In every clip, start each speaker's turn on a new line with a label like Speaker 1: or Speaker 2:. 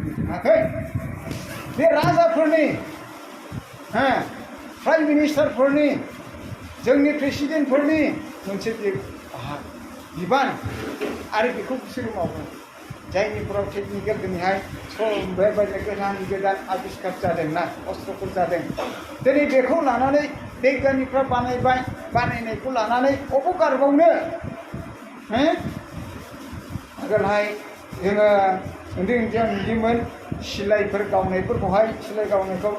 Speaker 1: थाङाखै बे राजाफोरनि प्राइम मिनिस्टारफोरनि जोंनि प्रेसिडेन्टफोरनि मोनसे बिबान आरो बेखौ बिसोरो मावगोन जायनिफोराव टेकनिकेल दिनैहाय बेबायदि गोदान गोदान आबिष्कार जादोंना अस्त्रफोर जादों दिनै बेखौ लानानै बिगियानिफ्रा बानायनायखौ लानानै अबाव गारबावनो आगोलहाय जोङो उन्दै उन्दैयाव नुयोमोन सिलाइफोर गावनायफोरखौहाय सिलाइ गावनायखौ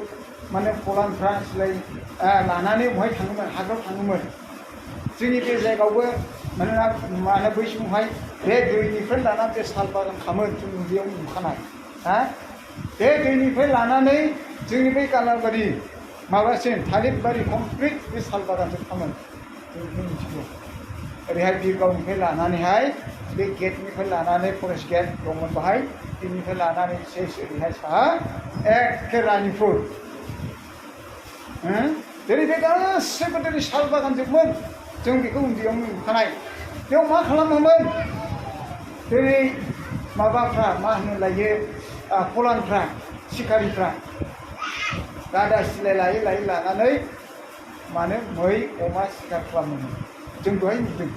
Speaker 1: माने फलानफ्रा सिलाइ लानानै बहाय थाङोमोन हाग्रायाव थाङोमोन जोंनि बे जायगायावबो मानोना माने बै समावहाय बे दैनिफ्राय लाना बे साल बागान खामोन जों बेयाव नुखानाय बे दैनिफ्राय लानानै जोंनि बे गालाबारि माबासिम थालिरबारि कमप्लिट बे साल बागानजों खामोन जों बेखौ मिथिगौ ओरैहाय बिरगावनिफ्राय लानानैहाय बे गेटनिफ्राय लानानै फरेस्ट गेट दंमोन बाहाय बेनिफ्राय लानानै सेस ओरैहाय साहा एखे रानिपुर दिनै बे गासैबो दिनै साल बागानजोबमोन जों बेखौ उन्दैयावनो नुखानाय बेयाव मा खालामोमोन दिनै माबाफ्रा मा होनो लायो फलानफ्रा सिखारिफ्रा गादा सिलाइ लायै लायै लानानै मानो मै अमा सिखार खालामोमोन जों दहाय नुदों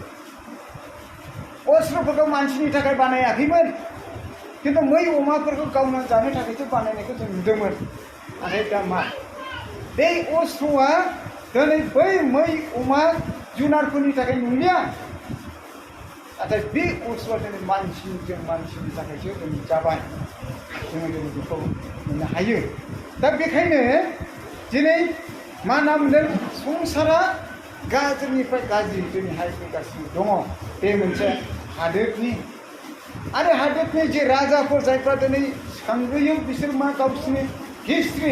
Speaker 1: अस्त्रफोरखौ मानसिनि थाखाय बानायाखैमोन खिन्थु मै अमाफोरखौ गावना जानो थाखायसो बानायनायखौ जों नुदोंमोन नाथाय दा मा बे अस्त्रआ दिनै बै मै अमा जुनारफोरनि थाखाय नंलिया नाथाय बे अस्त्रआ दिनै मानसिनि थाखायसो दिनै जाबाय जोङो दिनै बेखौ मोननो हायो दा बेखायनो दिनै मा होनना बुंदों संसारा गाज्रिनिफ्राय गाज्रि दिनैहाय फैगासिनो दङ बे मोनसे हादोरनि आरो हादोरनि जे राजाफोर जायफ्रा दिनै सांग्रैयो बिसोर मा गावसोरनि हिस्ट्रि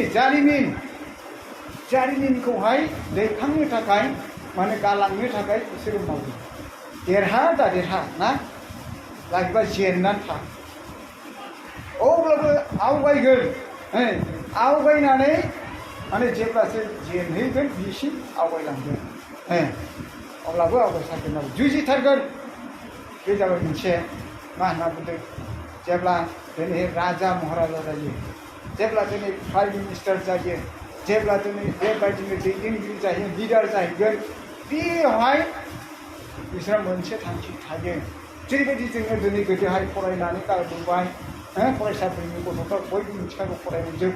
Speaker 1: जारिमिनखौहाय दैखांनो थाखाय माने गालांनो थाखाय बिसोरो मावो देरहा दा देरहा ना लागिबा जेननानै था अब्लाबो आवगायगोन आवगायनानै माने जेब्लासो जेनहैगोन बिसिम आवगायलांगोन अब्लाबो आवगायथारगोन आरो जुजिथारगोन बे जाबाय मोनसे मा होनना बुंदों जेब्ला दिनै राजा महाराजा जायो जेब्ला दिनै प्राइम मिनिस्टार जायो जेब्ला दिनै बेबायदिनो दैदेनगिरि जायो लिडार जाहैगोन बेवहाय बिसोरहा मोनसे थांखि थायो जेरैबायदि जोङो दिनै गोदोहाय फरायनानै गारबोबाय फरायसाफोरनि गथ'फ्रा बयबो मिथिखागौ फरायनाय जों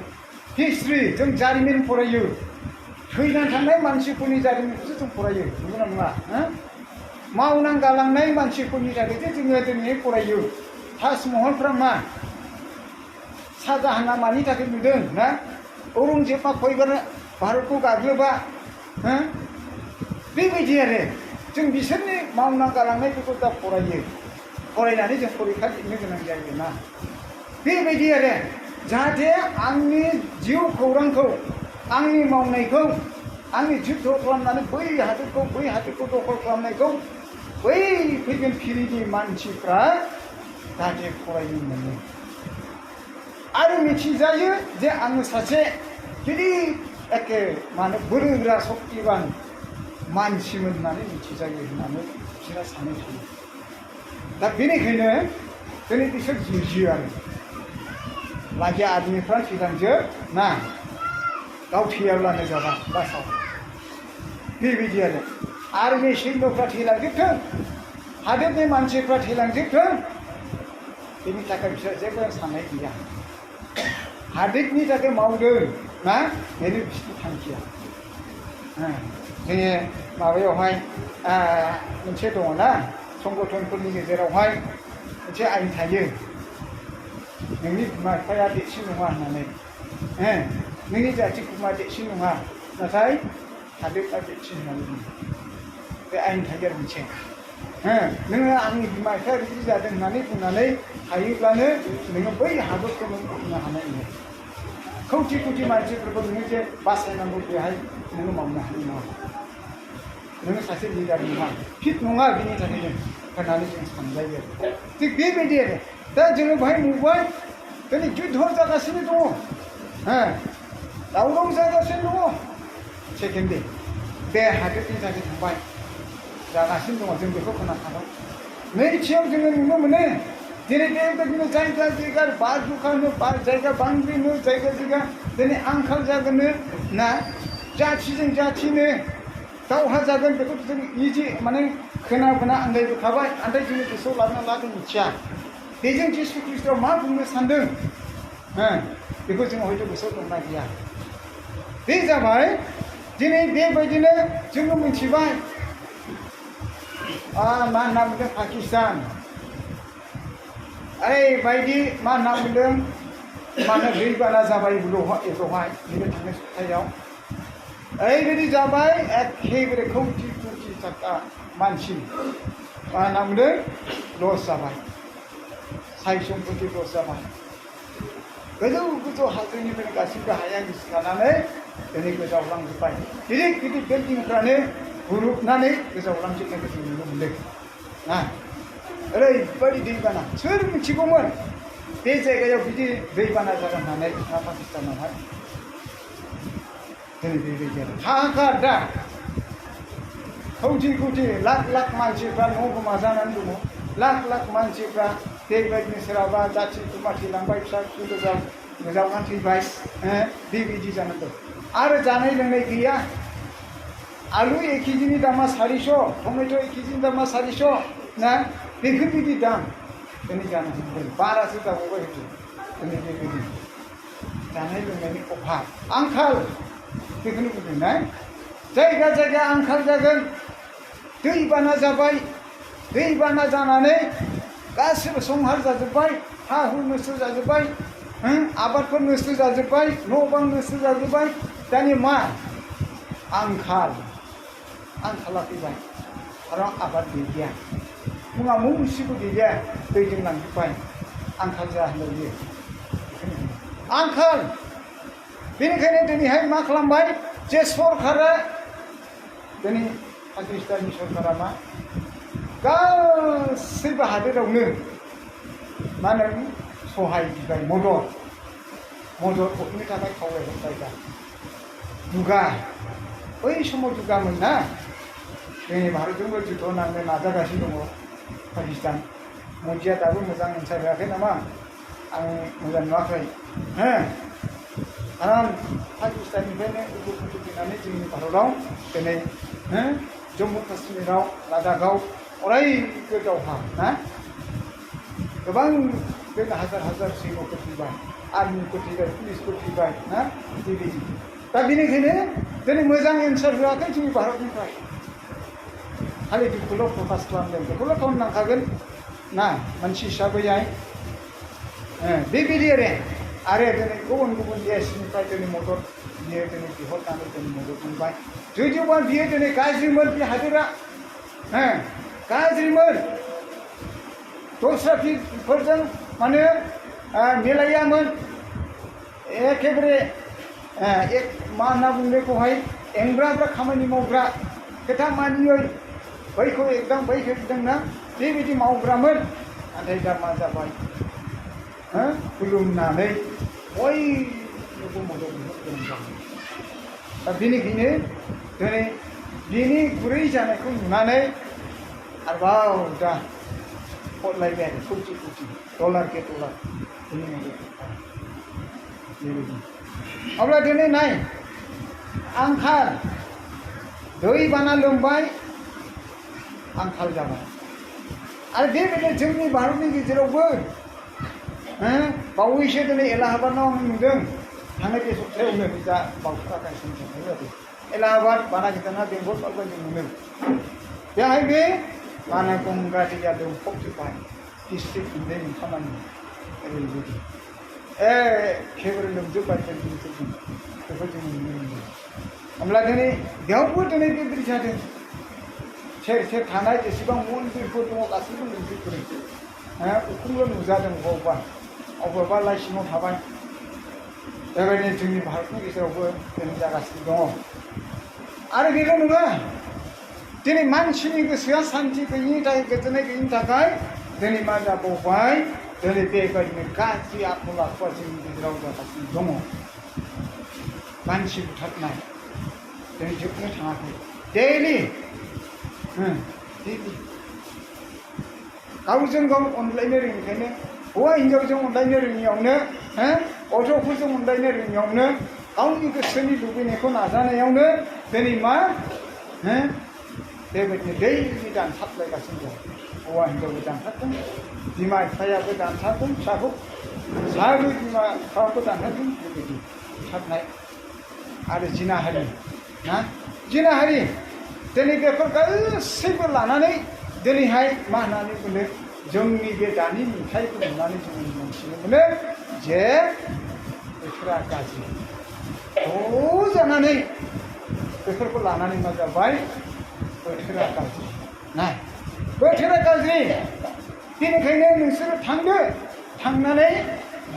Speaker 1: हिस्ट्रि जों जारिमिन फरायो थैनानै थांनाय मानसिफोरनि जारिमिनखौसो जों फरायो नंगौना नङा मावनां गालांनाय मानसिफोरनि थाखायसो जोङो दिनै फरायो ताजमहलफ्रा मा शाहजाहाना मानि थाखाय नुदों ना औरंजेबा खयबार भारतखौ गाग्लोबा बेबायदि आरो जों बिसोरनि मावना गालांनायफोरखौ दा फरायनानै जों फरिखा लिरनो गोनां जायो ना बेबायदि आरो जाहाथे आंनि जिउ खौरांखौ आंनि मावनायखौ आंनि जुद्ध खालामनानै बै हादोरखौ दखल खालामनायखौ बै फैगोन फिरिनि मानसिफ्रा जाहाथे फरायनो मोनो आरो मिथिजायो जे आङो सासे गिदिर एखे माने बोलोगोरा सक्तिबान मानसिमोन होननानै मिथिजायो होननानै बिसोरहा साननाय थायो दा बेनिखायनो दिनै बिसोर जुजियो आरो लागि आदमिफ्रा थैलांजोब ना गाव थैयाब्लानो जाबाय बासाव बेबायदि आरो बे सैन्यफ्रा थैलांजोबथों हादोरनि मानसिफ्रा थैलांजोबथों बेनि थाखाय बिसोर जेबो साननाय गैया हादोरनि थाखाय मावदों ना बेनो बिसोरनि थांखिया जोङो माबायावहाय मोनसे दङ ना संगठनफोरनि गेजेरावहाय मोनसे आयेन थायो नोंनि बिमा बिफाया देरसिन नङा होननानै नोंनि जाथि खुरमा देरसिन नङा नाथाय हादोरआ देरसिन होननानै बुङो बे आयेन थायो आरो मोनसे नोङो आंनि बिमा बिफाया बिदि जादों होननानै बुंनानै हायोब्लानो नोङो बै हादरखौ नों बुंनो हानाय नङा खौथि खौथि मानसिफोरखौ नोङो जे बासायनांगौ बेहाय नोङो मावनो हानाय नङा नोङो सासे लिडार नङा फिट नङा बिनि थाखायनो होननानै जों सानजायो आरो थिग बेबायदि आरो दा जोङो बेहाय नुबाय दिनै जुद्ध जागासिनो दङ दावराव जागासिनो दङ सेकेन्डलि बे हादोरनि थाखाय थांबाय जागासिनो दङ जों बेखौ खोनाखाबाय नैथियाव जोङो नुनो मोनो दिनै बेबायदिनो जायगा जायगा बार हुखानो जायगा बांग्रिनो जायगा जायगा दिनै आंखाल जागोननो ना जाथिजों जाथिनो दावहा जागोन बेखौ जों इजि माने खोनाबोना आन्दायबोखाबाय नाथाय जोंनि गोसोआव लाना लादों मिथिया बेजों जिसु ख्रिस्ट'आ मा बुंनो सानदों बेखौ जों हयथ' गोसोआव दंना गैया बे जाबाय दिनै बेबायदिनो जोङो मिथिबाय मा होनना बुंदों पाकिस्तान ओरैबायदि मा होनना बुंदों मानो दैबाना जाबाय बेवहाय नैबे थांनाय सप्तायाव ओरैबायदि जाबाय एखेबारे खौथि खौथि थाखा मानसि मा होनना बुंदों लस जाबाय साय सम्पति लस जाबाय गोजौ गोजौ हाजोनिफ्राय गासिबो हाया गिसिखानानै दिनै गोजावलांजोब्बाय गिदिर गिदिर बिल्डिंफ्रानो गुरुबनानै गोजावलांजोबनायखौ जों नुनो मोनदों ना ओरैबायदि दैबाना सोर मिथिगौमोन बे जायगायाव बिदि दैबाना जागोन होननानै पाकिस्तानावहाय दिनै बेबायदि आरो हाहाकार दा खौथि खौथि लाख लाख मानसिफ्रा न' गोमाजानानै दङ लाख लाख मानसिफ्रा बेबायदिनो सोरहाबा जाथि खुरमाथि लांबाय फिसा फिसौ गोजावनानै थैबाय बेबायदि जानानै दं आरो जानाय लोंनाय गैया आलु 1 केजिनि दामा 400 टमेट' 1 केजिनि दामा 400 ना बेफोरबायदि दाम दिनै जानो हमदों बारासो जाबावबाय हयथ' दिनै बेबायदि जानाय लोंनायनि अभाब आंखाल बेखौनो बुंदों ना जायगा जायगा आंखाल जागोन दैबाना जाबाय दैबाना जानानै गासिबो संहार जाजोब्बाय हा हु नस्थ' जाजोब्बाय आबादफोर नस्थ' जाजोब्बाय न' बां नस्थ' जाजोब्बाय दानि मा आंखाला फैबाय आरो आबाद गैया मुङा मुंसिबो गैया दैजों लांजोब्बाय आंखाल जाहैयो आंखाल बेनिखायनो दिनैहाय मा खालामबाय जे सरकारा दिनै पाकिस्ताननि सरकारा मा गासैबो हादोरावनो मा होनो सहाय बिबाय मदद हरनो थाखाय खावलायहरबाय दा दुगा बै समाव दुगामोन ना जोंनि भारतजोंबो जुद्ध नांनो नाजागासिनो दङ पाकिस्तान मोनसेया दाबो मोजां एन्सार होआखै नामा आं मोजां नुवाखै आराम पाकिस्ताननिफ्रायनो उग्रपन्थी फैनानै जोंनि भारतआव दिनै जम्मु काश्मीराव लादाखआव अरायबो दावहा ना गोबां हाजार हाजार सैन्यफोर फैबाय आर्मिफोर फैबाय पुलिसफोर फैबाय ना बेबायदि दा बेनिखायनो दिनै मोजां एन्सार होआखै जोंनि भारतनिफ्राय खालि दुखुल' प्रकास खालामदों बेखौल' खालामनांखागोन ना मानसि हिसाबैहाय बेबायदि आरो दिनै गुबुन गुबुन देशनिफ्राय दिनै मदद बियो दिनै बिहरनानै दिनै मदद मोनबाय जुदिबा बियो दिनै गाज्रिमोन बे हादोरा गाज्रिमोन दस्राफोरजों माने मिलायामोन एखेबारे मा होनना बुङो बेखौहाय एंग्राफ्रा खामानि मावग्रा खोथा मानियै बैखौ एकदम बैखौ एकदोंना बेबायदि मावग्रामोन नाथाय दा मा जाबाय खुलुमनानै बयनोबो मदद होनो गोनां जाबाय दा बेनिखायनो दिनै बिनि गुरै जानायखौ नुनानै आरोबाव दा हरलायबाय आरो कौटि कौटि डलार के डलार बिनि मदद बेबायदि अब्ला दिनै नाय आंखाल दैबाना लोमबाय आंखाल जाबाय आरो बेबायदिनो जोंनि भारतनि गेजेरावबो बावैसो दिनै एलाहाबादाव आं नुदों थांनाय बे सप्तायावनो जा बावखागासिनो बेबायदि एलाहाबाद बाना गिदिरना बेंगल बायदि मोनो बेहाय बे बाना गंगा दैया लोमफबजोब्बाय डिस्ट्रिक्ट मोननै मोनथामानि ओरैबायदि एखेबारे लोमजोब्बाय जोंनि बेखौ जों नुनो मोनदों होमब्ला दिनै बेयावबो दिनै बेबायदि जादों सेर सेर थानाय जेसेबां मन्दिरफोर दङ गासैबो लोमजोबदों उखुमल' नुजादों अबेबा लाइ सिङाव थाबाय बेबायदिनो जोंनि भारतनि गेजेरावबो दिनै जागासिनो दङ आरो बेल' नङा दिनै मानसिनि गोसोआ सान्थि गैयिनि थाखाय गोजोननाय गैयिनि थाखाय दिनै मा जाबावबाय दिनै बेबायदिनो गाज्रि आखल आखुआ जोंनि गेजेराव जागासिनो दङ मानसि बुथारनाय दिनै जोबनो थाङाखै डेलि गावजों गाव अनलायनो रोङिखायनो हौवा हिन्जावजों अनलायनो रोङियावनो गथ'फोरजों अनलायनो रोङियावनो गावनि गोसोनि लुबैनायखौ नाजानायावनो दिनै मा बेबायदिनो दैलि दानथारलायगासिनो दं हौवा हिन्जावबो दानथारदों बिमा बिफायाबो दानथारदों फिसाखौ फिसाबो बिमा बिफाखौ दानथारदों बेबायदि बुथारनाय आरो जिनाहारि ना जिनाहारि दिनै बेफोर गासैबो लानानै दिनैहाय मा होननानै बुङो जोंनि बे दानि नुथायखौ नुनानै जों मोनथिनो मोनो जे बोथोरा गाज्रि जानानै बेफोरखौ लानानै मा जाबाय बोथोरा गाज्रि ना बोथोरा गाज्रि बेनिखायनो नोंसोरो थांदो थांनानै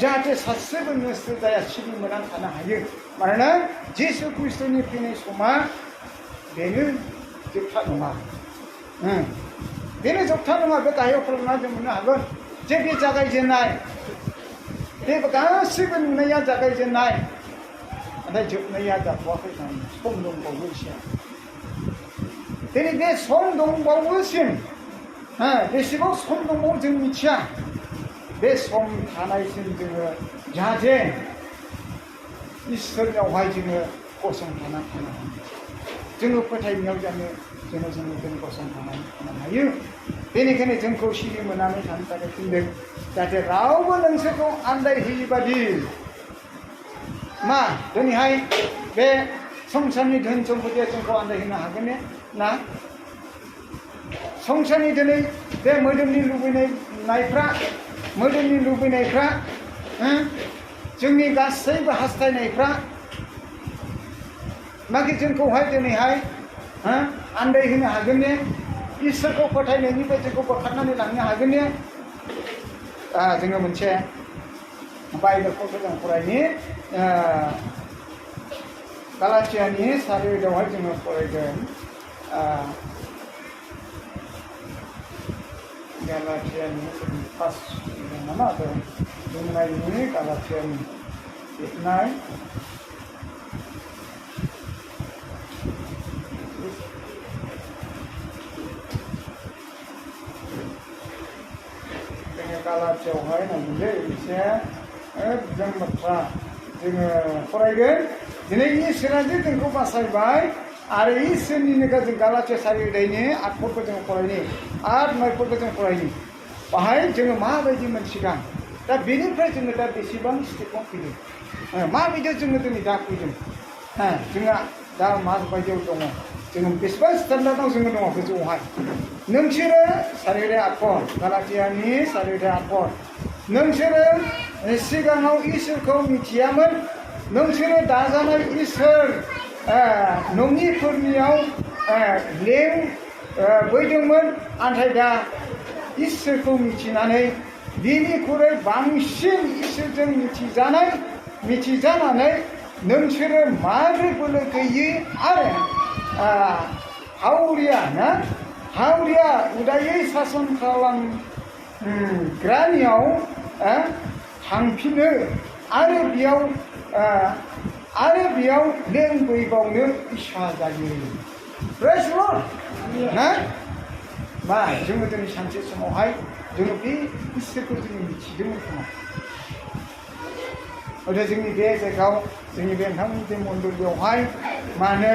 Speaker 1: जाहाथे सासेबो नस्थ' जाया सिरि मोननानै थानो हायो मानोना जिसु ख्रिस्ट'नि फैनाय समा बेनो जोबथा नङा बेनो जोबथा नङा बे गाहायाव खालामना जों मोननो हागोन जे बे जागायजेननाय बे गासैबो नुनाया जागायजेननाय नाथाय जोबनाया जाथ'वाखै सम दंबावो एसे दिनै बे सम दंबावोसिम बेसेबां सम दंबावो जों मिथिया बे सम थानायसिम जोङो जाहाथे इसोरनियावहाय जोङो गसंथानानै थानो हायो जोङो फोथायनायाव जों गसंथानानै थानो हायो बेनिखायनो जोंखौ सिरि मोननानै थानो थाखाय थिनदों जाहाथे रावबो नोंसोरखौ आन्दायहोयि बादि मा दिनैहाय बे संसारनि धोन सम्पतिया जोंखौ आन्दायहोनो हागोन ना संसारनि दिनै बे मोदोमनि लुबैनायफ्रा जोंनि गासैबो हास्थायनायफ्रा माखि जोंखौहाय दिनैहाय आन्दायहोनो हागोन ने इसोरखौ फोथायनायनिफ्राय जोंखौ बोखारनानै लांनो हागोन ने जोङो मोनसे बाइबेलखौ जों फरायनि गालातियानि 4:8आवहाय जोङो फरायगोन गालातियानि फार्स्ट नामा बुंनायनि गालातियानि लिरनाय जोङो गालातियावहाय नायगोन एसे एकदम बाथ्रा जोङो फरायगोन दिनै इसोरा जे जोंखौ बासायबाय आरो इसोरनिनो जों गालातिया 4:8नि 8 जों फरायनि 8-9 जों फरायनि बाहाय जोङो माबायदि मोनसिगां दा बेनिफ्राय जोङो दा बेसेबां स्टेपआव फैदों माबायदियाव जोङो दिनै दा फैदों जोंहा दा माबायदियाव दङ जोङो बेसेबां स्टेन्डार्डआव जोङो दङ गोजौआवहाय नोंसोरो 4:8 गालातियानि 4:8 नोंसोरो सिगाङाव इसोरखौ मिथियामोन नोंसोरो दाजानाय इसोर नङिफोरनियाव बैदोंमोन नाथाय दा इसोरखौ मिथिनानै बिनिख्रुइ बांसिन इसोरजों मिथिजानानै नोंसोरो माबोरै बोलो गैयै आरो हावरिया उदायै सासन खालामग्रानियाव थांफिनो आरो बेयाव लोंबैबावनो इस्सा जायो प्रेज लर्ड ना मा जोङो दिनै सानसे समावहाय जोङो बे इसोरखौ जोङो मिथिदोंमोन खोमा हयथ' जोंनि बे जायगायाव जोंनि बे नोंथांमोननि बे मण्डलियावहाय मा होनो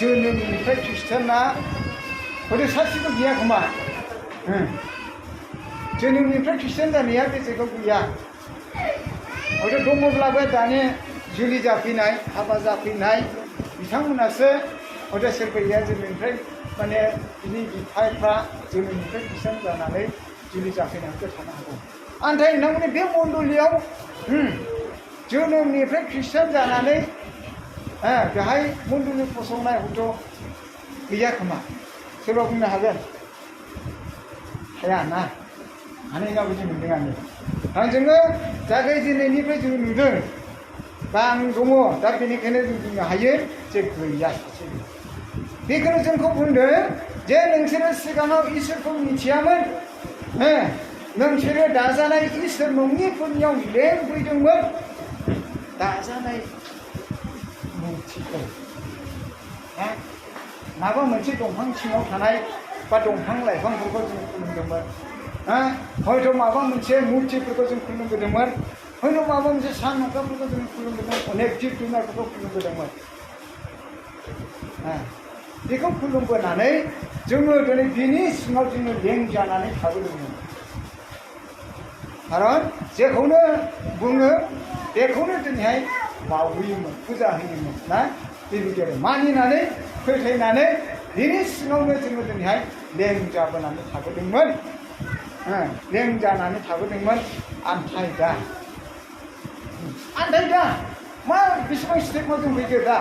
Speaker 1: जोनोमनिफ्राय ख्रिस्टाना हयथ' सासेबो गैया खोमा जोनोमनिफ्राय ख्रिस्टान जानाया बे जायगायाव गैया हयथ' दङब्लाबो दानि जुलि जाफैनाय हाबा जाफैनाय बिथांमोनासो हयथ' सोरबाया जोनोमनिफ्राय माने बिनि बिफाफ्रा जोनोमनिफ्राय ख्रिस्टान जानानै जुलि जाफैनानैबो थानो हागौ नाथाय नोंथांमोननि बे मण्डलियाव जोनोमनिफ्राय ख्रिस्टान जानानै बेहाय मण्डलि फसंनाय हयथ' गैया खोमा सोरबा बुंनो हागोन हाया ना हानाय बायदि मोनदों आङो जोङो जागायजेननायनिफ्राय जों नुदों बा आं दङ दा बेनिखायनो जों बुंनो हायो जे गैया सासे बेखौनो जोंखौ बुंदों जे नोंसोरो सिगाङाव इसोरखौ मिथियामोन नोंसोरो दाजानाय इसोर नङिफोरनियाव लेंबैदोंमोन दाजानाय मुर्तिखौ माबा मोनसे दंफां सिङाव थानाय बा दंफां लाइफांफोरखौ जों खुलुमदोंमोन हयथ' माबा मोनसे मुर्तिफोरखौ जों खुलुमबोदोंमोन हयथ' माबा मोनसे सान अखाफोरखौ जों खुलुमबोदोंमोन अनेक जिब जुनारफोरखौ खुलुमबोदोंमोन बेखौ खुलुमबोनानै जोङो दिनै बिनि सिङाव जोङो लें जानानै थाबोदोंमोन खारन जेखौनो बुङो बेखौनो दिनैहाय बावहैयोमोन फुजा होयोमोन ना बेबायदि आरो मानिनानै फोथायनानै बिनि सिङावनो जोङो दिनैहाय लें जाबोनानै थाबोदोंमोन लें जानानै थाबोदोंमोन आन्थाय दा मा बेसेबां स्टेपआव जों फैदो दा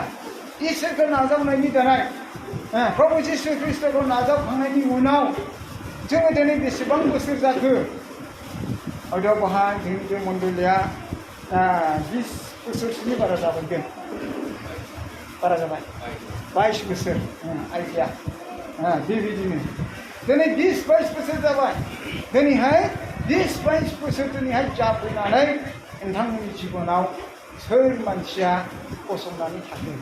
Speaker 1: इसोरखौ नाजावनायनि दानाय प्रभु जिशु ख्रिस्ट'खौ नाजावखांनायनि उनाव जोङो दिनै बेसेबां बोसोर जाखो हयथ' बेवहाय जोंनि बे मण्डलिया 20 बोसोरसोनि बारा जाबाय बारा जाबाय 22 बोसोर आइडिया बेबायदिनो दिनै 20-22 बोसोर जाबाय दिनैहाय 20-22 बोसोर दिनैहाय जाफैनानै नोंथांमोननि जिबनाव सोर मानसिया गसंनानै थाखो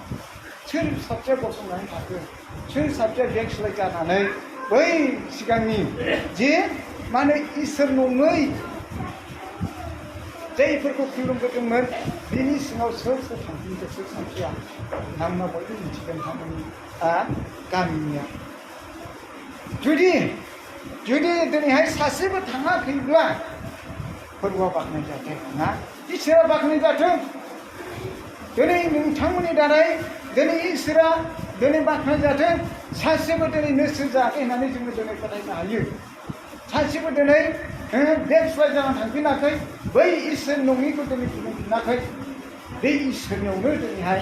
Speaker 1: सोर सासेया गसंनानै थाखो सोर सासेया बेकस्लाइड जानानै बै सिगांनि जे माने इसोर नङै जायफोरखौ खुलुमबोदोंमोन बिनि सिङाव सोर थांफिनखो सोर सासेया नोंथांमोना बयबो मिथिगोन नोंथांमोननि गामिनिया जुदि दिनैहाय सासेबो थाङाखैब्ला फोरबोआ बाख्नाय जाथों ना इसोरा बाख्नाय जाथों दिनै नोंथांमोननि दारै दिनै इसोरा दिनै बाख्नाय जाथों सासेबो दिनै नोरसो जायाखै होननानै जोङो दिनै फोथायनो हायो सासेबो दिनै बेकस्लाइड जानानै थांफिनाखै बै इसोर नङिखौ दिनै खुलुमफिनाखै बे इसोरनियावनो दिनैहाय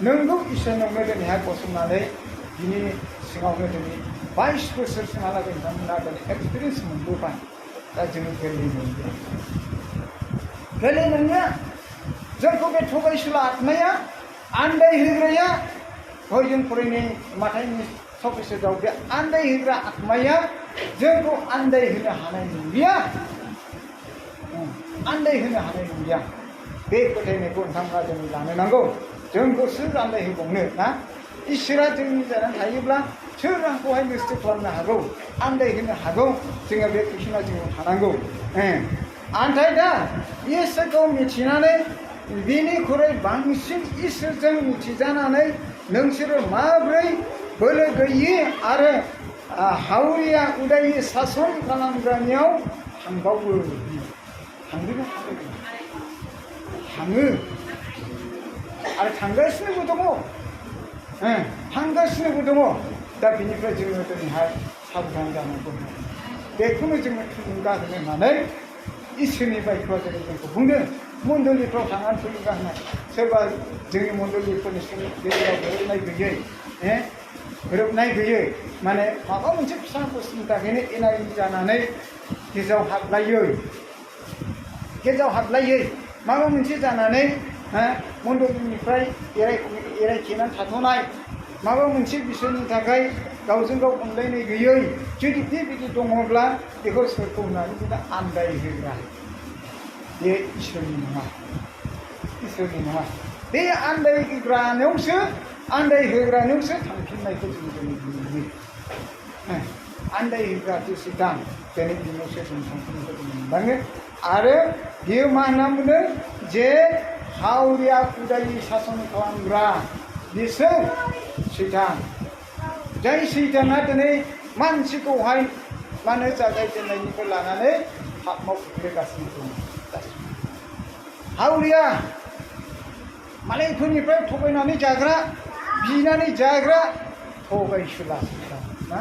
Speaker 1: नोंगौ इसोरनियावनो दिनैहाय गसंनानै बिनि सिङावनो दिनै 22 बोसोरसिमहालागै नोंथांमोना दिनै एक्सपिरियेन्स मोनबोबाय दा जोङो गोरलै नङा जोंखौ बे थगायसुला आत्माया आन्दायहोग्राया हय जों फरायनाय माथाइनि 26 बे आन्दायहोग्रा आत्माया जोंखौ आन्दायहोनो हानाय नंलिया आन्दायहोनो हानाय नंलिया बे फोथायनायखौ नोंथांमोना जों लानो नांगौ जोंखौ सोर आन्दायहोबावनो ना इसोरा जोंनि जानानै थायोब्ला सोर आंखौहाय नस्थ' खालामनो हागौ आन्दायहोनो हागौ जोङो बे कुइसना जोङो थानांगौ आन्थाय दा इसोरखौ मिथिनानै बिनिख्रुइ बांसिन इसोरजों मिथिजानानै नोंसोरो माब्रै बोलो गैयि आरो हावरिया उदायि सासन खालामग्रानियाव थांबावो थांदोंना थाङो आरो थांगासिनोबो दङ थांगासिनोबो दङ दा बिनिफ्राय जोङो दिनैहाय साबधान जानांगौ बेखौनो जोङो थुलुंगा होनो होननानै इसोरनि बायथ'आ दिनै जोंखौ बुंदों मण्डलिफ्राव थांनानै थुलुंगा होनाय सोरबा जोंनि मण्डलिफोरनि गेजेराव गोरोबनाय गैयै माने माबा मोनसे फिसा बुस्थुनि थाखायनो एना एनि जानानै गेजेराव हाबलायै माबा मोनसे जानानै मण्डलिनिफ्राय एरायखेनानै थाथ'नाय माबा मोनसे बिसोरनि थाखाय गावजों गाव अनलायनाय गैयै जुदि बेबायदि दङब्ला बेखौ सोरखौ होननानै जोङो आन्दायहोग्रा बे इसोरनि नङा बे आन्दायहोग्रानियावसो थांफिननायखौ जों नुयो आन्दायहोग्रासो सिगां दिनै बिनियावसो जों थांफिननायखौ जों मोनदाङो आरो बियो मा होनना बुंदों जे हावरिया उदायि सासन खालामग्रा बिसोर सैतान जाय सैताना दिनै मानसिखौहाय मानो जागायजेननायनिफ्राय लानानै पापआव खोख्लैगासिनो दं हावरिया मालायफोरनिफ्राय थगायनानै जाग्रा बिनानै जाग्रा थगायसुला सैतान ना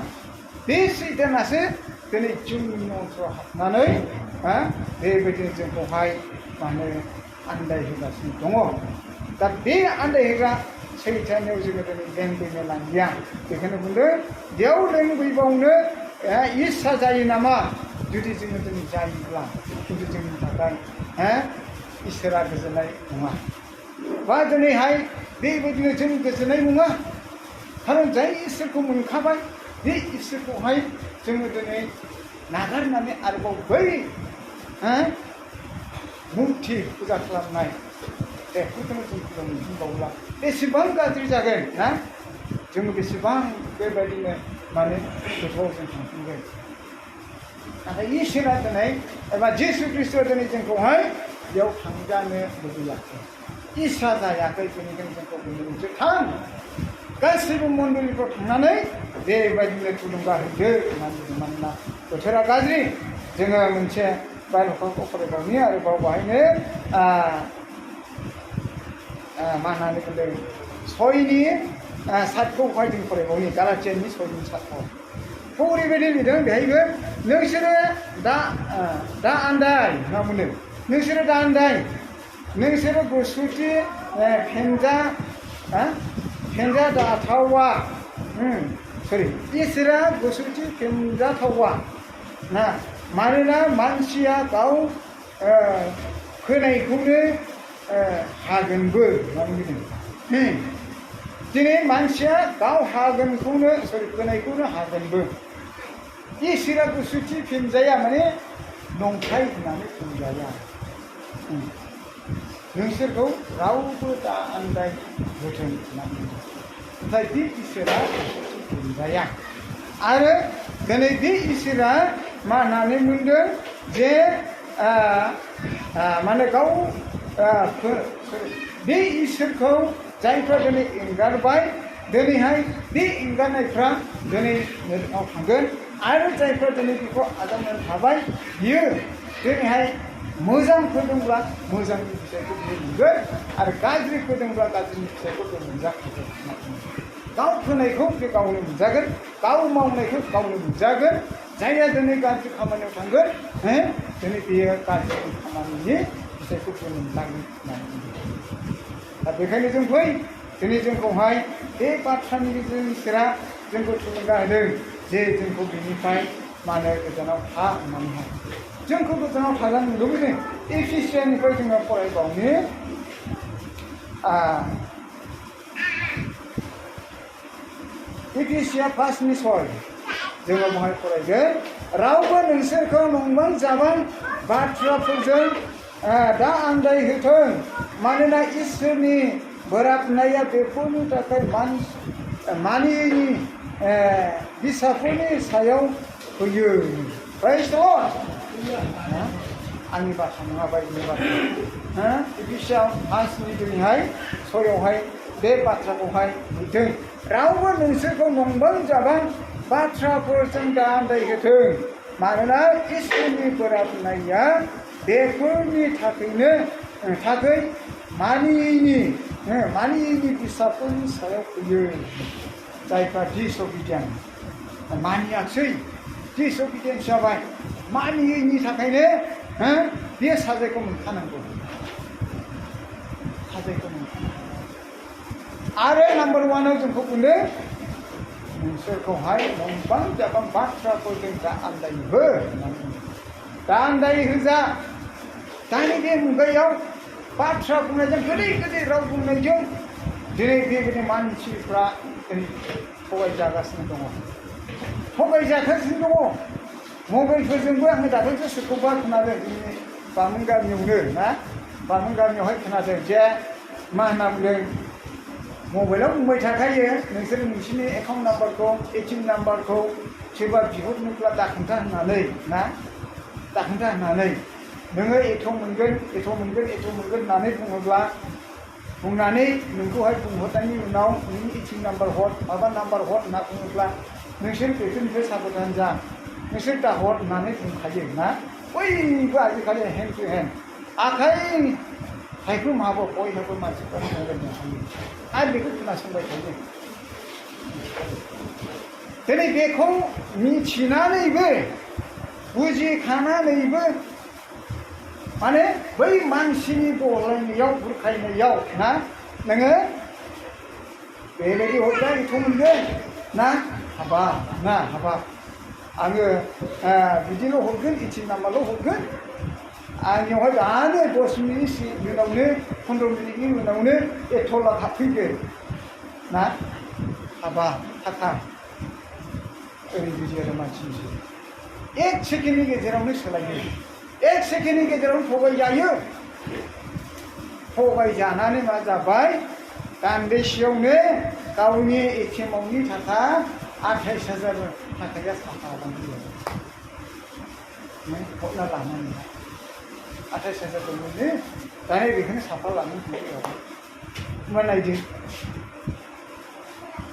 Speaker 1: बे सैतानासो दिनै जोंनि ओनसोलाव हाबनानै बेबायदिनो जोंखौहाय माने आन्दायहोगासिनो दङ दा बे आन्दायहोग्रा सैताननियाव जोङो दिनै लेंबोनो लांलिया बेखौनो बुंदों बेयाव लेंबोबावनो इस्सा जायो नामा जुदि जोङो दिनै जायोब्ला खिन्थु जोंनि थाखाय इसोरा गोजोननाय नङा बा दिनैहाय बेबायदिनो जों गोजोननाय नङा खारन जाय इसोरखौ मोनखाबाय बे इसोरखौहाय जोङो दिनै नागारनानै आरोबाव बै मुर्ति फुजा खालामनाय बेफोरखौनो जों खुलुमफिनबावब्ला बेसेबां गाज्रि जागोन ना जोङो बेसेबां बेबायदिनो माने गोथौआव जों थांफिनगोन नाथाय इसोरा दिनै एबा जिसु ख्रिस्ट'आ दिनै जोंखौहाय बेयाव थांजानो लुबैयाखै इस्सा जायाखै बेनिखायनो जोंखौ बुंनो मोनसे थां गासैबो मन्दिरफ्राव थांनानै बेबायदिनो थुलुंगा होदो होननानै बुङो मानोना बोथोरा गाज्रि जोङो मोनसे बायल'खौ फरायबावनि आरोबाव बाहायनो मा होननानै बुंदों 6नि 7खौहाय जों फरायबावनि गालातियानि 6नि 7खौ ओरैबायदि लिरदों बेहायबो नोंसोरो दा आन्दाय मा बुंदों नोंसोरो दा आन्दाय नोंसोरो गुसुथि फेनजा दाथावा सरि इसोरा गुसुथि फेनजाथावा ना मानोना मानसिया गाव फोनायखौनो हागोनबो होननानै बुंदों दिनै मानसिया गाव हागोनखौनो सरि फोनायखौनो हागोनबो इसोरा गुसुथि फिनजाया माने नंखाय होननानै बुंजाया नोंसोरखौ रावबो दा आन्दाय होथों होननानै बुंदों नाथाय बे इसोरा गुसुथि फिनजाया आरो दिनै बे इसोरा मा होननानै बुंदों जे माने गाव बे इसोरखौ जायफ्रा दिनै एंगारबाय दिनैहाय बे एंगारनायफ्रा दिनै नरकआव थांगोन आरो जायफ्रा दिनै बेखौ आजावनानै थाबाय बियो दिनैहाय मोजां फोदोंब्ला मोजांनि फिथाइखौ बियो मोनगोन आरो गाज्रि फोदोंब्ला गाज्रिनि फिथाइखौ बे मोनजाखागोन गाव फोनायखौ बे गावनो मोनजागोन गाव मावनायखौ गावनो मोनजागोन जायहा दिनै गाज्रि खामानियाव थांगोन दिनै बेयो गाज्रि खामानिनि फिथाइखौ बे मोनलांगोन होननानै बुंदों दा बेखायनो जों फै दिनै जोंखौहाय बे बाथ्रानि गेजेरजों इसोरा जोंखौ थुलुंगा होदों जे जोंखौ बेनिफ्राय मानो गोजानाव था होननानैहाय जोंखौ गोजानाव थाजानो लुबैदों एफिसियानिफ्राय जोङो फरायबावनो एफिसिया 5नि 6 जोङो बेवहाय फरायगोन रावबो नोंसोरखौ नंबां जाबां बाथ्राफोरजों दा आन्दाय होथों मानोना इसोरनि बोराबनाया बेफोरनि थाखाय मानियैनि बिसाफोरनि सायाव फैयो आंनि बाथ्रा नङा बायदिनि बाथ्रा एफिसिया 5नि दिनैहाय 6आवहाय बे बाथ्राखौहाय लिरदों रावबो नोंसोरखौ नंबां जाबां बाथ्राफोरजों दा आन्दाय होथों मानोना इसोरनि बोराबनाया बेफोरनि थाखाय मानियैनि बिसाफोरनि सायाव फैयो जायफ्रा डिसअबिडियेन्ट मानियाखसै डिसअबिडियेन्ट जाबाय मानियैनि थाखायनो बे साजायखौ मोनखानांगौ आरो नाम्बार 1आव जोंखौ बुंदों नोंसोरखौहाय नंबां जाबां बाथ्राफोरजों दा आन्दायहो होननानै बुंदों दा आन्दायहोजा दानि बे मुगायाव बाथ्रा बुंनायजों गोदै राव बुंनायजों दिनै बेबायदि मानसिफ्रा दिनै थगायजागासिनो दङ मबाइलफोरजोंबो आङो दाख्लैसो सोरखौबा खोनादों जोंनि बामोन गामियावनो ना बामोन गामियावहाय खोनादों जे मा होनना बुंदों मबाइलाव बुंबाय थाखायो नोंसोर नोंसिनि एकाउन्ट नाम्बारखौ एटिएम नाम्बारखौ सोरबा बिहरनोब्ला दाखोन्था होननानै नोङो एथ' मोनगोन होननानै बुंनानै नोंखौहाय बुंहरनायनि उनाव नोंनि एटिएम नाम्बार हर माबा नाम्बार हर होनना बुङोब्ला नोंसोर बेफोरनिफ्राय साबधान जा नोंसोर दा हर होननानै बुंखायो ना बयबो आजिखालि हेन्ड टु हेन्ड आखाइ माबो बयहाबो मानसिफ्रा मबाइलजों थायो आरो बेखौ खोनासंबाय थायो दिनै बेखौ मिथिनानैबो बुजिखानानैबो माने बै मानसिनि बहलायनायाव बुरखायनायाव ना नोङो बेबायदि हरबाय एथ' मोनगोन ना हाबाब आङो बिदिल' हरगोन एटिएम नाम्बारल' हरगोन आंनियावहाय दानो 10 मिनिटनि उनावनो 15 मिनिटनि उनावनो एथ' लाख हाबफैगोन ना हाबा थाखा ओरैबायदि आरो मानसिनिसो 1 सेकेन्डनि गेजेरावनो सोलायो 1 सेकेन्डनि गेजेरावनो थगायजानानै मा जाबाय दान्दिसेयावनो गावनि एटिएमआवनि थाखा 28,000 थाखाया साफा जालांबाय हरना लानानै 28,000 दंमोननो दाने बेखौनो साफा लानानै फैबाय होमबा नायदो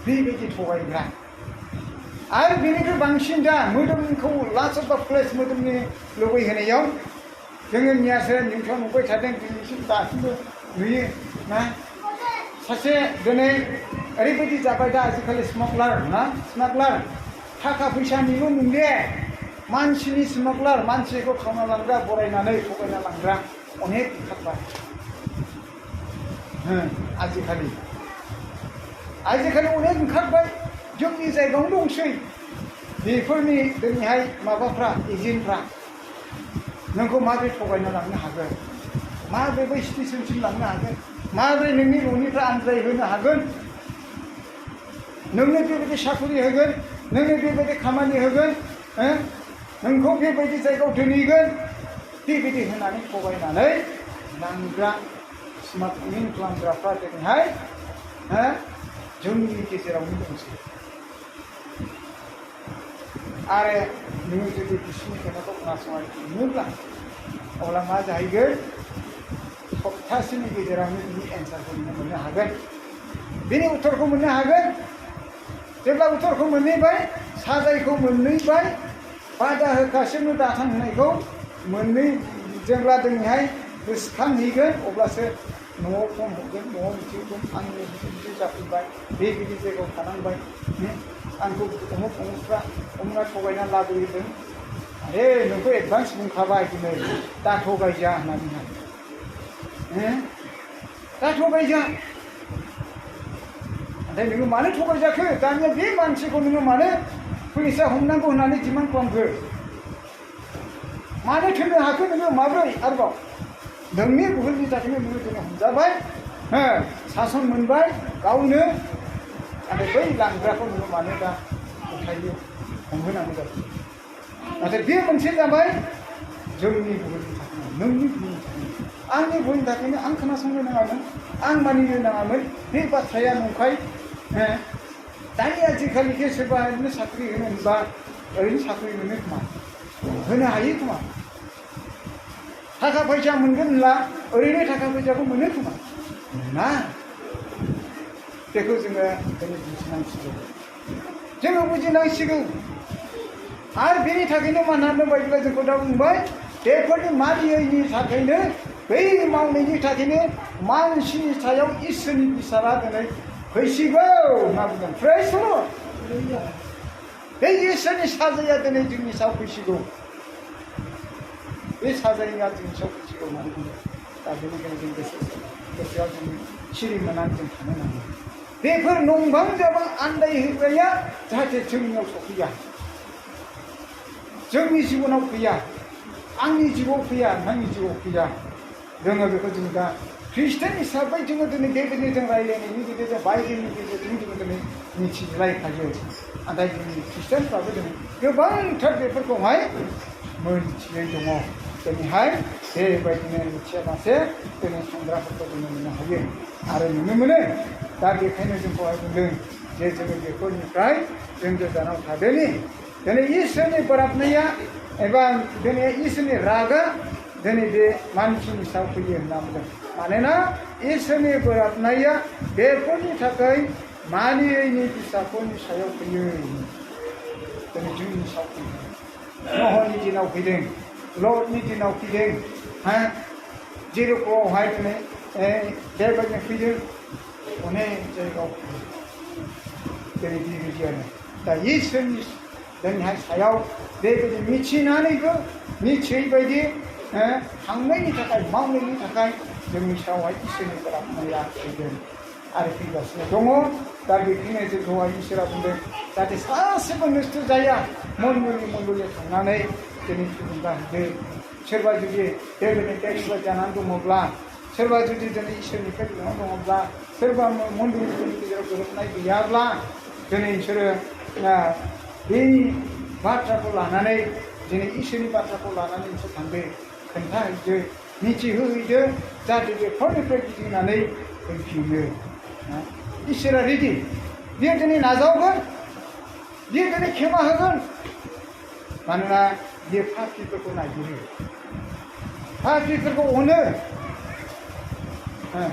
Speaker 1: बेबायदि थगायग्रा आरो बेनिख्रुइ बांसिन दा मोदोमखौ लास्ट अफ दा फ्लेस मोदोमनि लुबैहोनायाव जोङो मैयासो निउसाव नुबाय थादों दिनैसिम दासिमबो नुयो ना सासे दिनै ओरैबायदि जाबाय दा आजिखालि स्मागलार ना स्मागलार थाखा फैसानिल' नंले मानसिनि स्मागलार मानसिखौ खावना लांग्रा बरायनानै थगायना लांग्रा अनेक ओंखारबाय आजिखालि अनेक ओंखारबाय जोंनि जायगायावनो दंसै बेफोरनि दिनैहाय माबाफ्रा एजेन्टफ्रा नोंखौ माबोरै थगायना लांनो हागोन माबोरै बै स्टेसनसिम लांनो हागोन माबोरै नोंनि न'निफ्राय आनज्रायहोनो हागोन नोंनो बेबायदि साखरि होगोन नोंनो बेबायदि खामानि होगोन नोंखौ बेबायदि जायगायाव दोनहैगोन बेबायदि होनानै थगायनानै लांग्रा स्मागलिं खालामग्राफ्रा दिनैहाय जोंनि गेजेरावनो दंसै आरो नोङो जुदि बिसोरनि खोथाखौ खोनासंनानै मोनोब्ला अब्ला मा जाहैगोन सप्तासेनि गेजेरावनो बिनि एन्सारखौ मोननो हागोन बिनि उत्तरखौ मोननो हागोन जेब्ला उत्तरखौ मोनहैबाय साजायखौ मोनहैबाय बादा होगासिनो दाथां होनायखौ मोननै जेब्ला दिनैहाय गोसोखांहैगोन अब्लासो न'आव फन हरगोन न'आव मिथिगोन आंनि बिदि जाफैबाय बेबायदि जायगायाव थानांबाय आंखौ अमुकफ्रा थगायना लाबोदों आरे नोंखौ एडभान्स बुंखाबाय दिनै दा थगायजा होननानैहाय दा थगायजा नाथाय नोङो मानो थगायजाखो दानिया बे मानसिखौ नोङो मानो पुलिसा हमनांगौ होननानै डिमान्ड खालामखो मानो थोनो हाखो नोङो माब्रै आरोबाव नोंनि भुलनि थाखायनो नोङो दिनै हमजाबाय सासन मोनबाय गावनो नाथाय बै लांग्राखौ नोङो मानो दा उथायो हमहोनांगौ जाबाय नाथाय बे मोनसे जाबाय जोंनि भुलनि थाखायनो नोंनि भुलनि थाखायनो आंनि भुलनि थाखायनो आं खोनासंनो नाङामोन आं मानिनो नाङामोन बे बाथ्राया नंखाय दानि आजिखालिखौ सोरबा ओरैनो साख्रि होनो होनबा ओरैनो साख्रि मोनो खोमा होनो हायो खोमा थाखा फैसा मोनगोन होनब्ला ओरैनो थाखा फैसाखौ मोनो खोमा मोना बेखौ जोङो दिनै बुजिनांसिगौ जोङो बुजिनांसिगौ आरो बेनि थाखायनो मानहानो बायदिब्ला जोंखौ दा बुंबाय बेफोरनि मानियैनि थाखायनो बै मावनायनि थाखायनो मानसिनि सायाव इसोरनि बिसारा दिनै फैसिगौ होनना बुंदों प्रेज द लर्ड बे इसोरनि साजाया दिनै जोंनि सायाव फैसिगौ बे साजाया जोंनि सायाव फैसिगौ होननानै बुंदों दा बेनिखायनो जों गोसोआव जों सिरि मोननानै जों थानो नांगौ बेफोर नंबां जाबां आन्दायहोग्राया जाहाथे जोंनियाव सफैया जोंनि जिबनाव फैया आंनि जिउआव फैया नोंनि जिउआव फैया जोङो बेखौ जों दा ख्रिस्टान हिसाबै जोङो दिनै बेबायदिनो जों रायज्लायनायनि गेजेरजों बाइबेलनि गेजेरजों जोङो दिनै मिथिलायखायो नाथाय जोंनि ख्रिस्टानफ्राबो दिनै गोबांथार बेफोरखौहाय मोनथियै दङ दिनैहाय बेबायदिनो मिथियालासे जोङो संग्राफोरखौ जोङो नुनो हायो आरो नुनो मोनो दा बेखायनो जोंखौहाय बुंदों जे जोङो बेफोरनिफ्राय जों गोजानाव थादोनि दिनै इसोरनि बोराबनाया एबा दिनै इसोरनि रागा दिनै बे मानसिनि सायाव फैयो होनना बुंदों मानोना इसोरनि बोराबनाया बेफोरनि थाखाय मानियैनि फिसाफोरनि सायाव फैयो दिनै जोंनि सायाव फैयो नहनि दिनाव फैदों लर्डनि दिनाव फैदों जेरखमहाय दिनै बेबायदिनो फैदों अनेक जायगायाव दिनै बेबायदियानो दा इसोरनि दिनैहाय सायाव बेबायदि मिथिनानैबो मिथियै बायदि थांनायनि थाखाय मावनायनि थाखाय जोंनि सायावहाय इसोरनि बोराबनाया फैदों आरो फैगासिनो दङ दा बेखायनो जोंखौहाय इसोरा बुंदों जाहाथे सासेबो नस्थ' जाया मन्दलि थांनानै दिनै थुलुंगा होदो सोरबा जुदि बेबायदिनो टेक्सफोर जानानै दङब्ला सोरबा जुदि दिनै इसोरनिफ्राय गोजानाव दङब्ला सोरबा मन्दलिफोरनि गेजेराव गोरोबनाय गैयाब्ला दिनै बिसोरो बे बाथ्राखौ लानानै दिनै इसोरनि बाथ्राखौ लानानै बिसोर थांदो खोन्थाहैदो मिथिहोहैदो जाहाथे बेफोरनिफ्राय गिदिंनानै फैफिनो इसोरा रेडि बियो दिनै नाजावगोन बियो दिनै खेमा होगोन मानोना बियो पापिफोरखौ नागिरो पापिफोरखौ अनो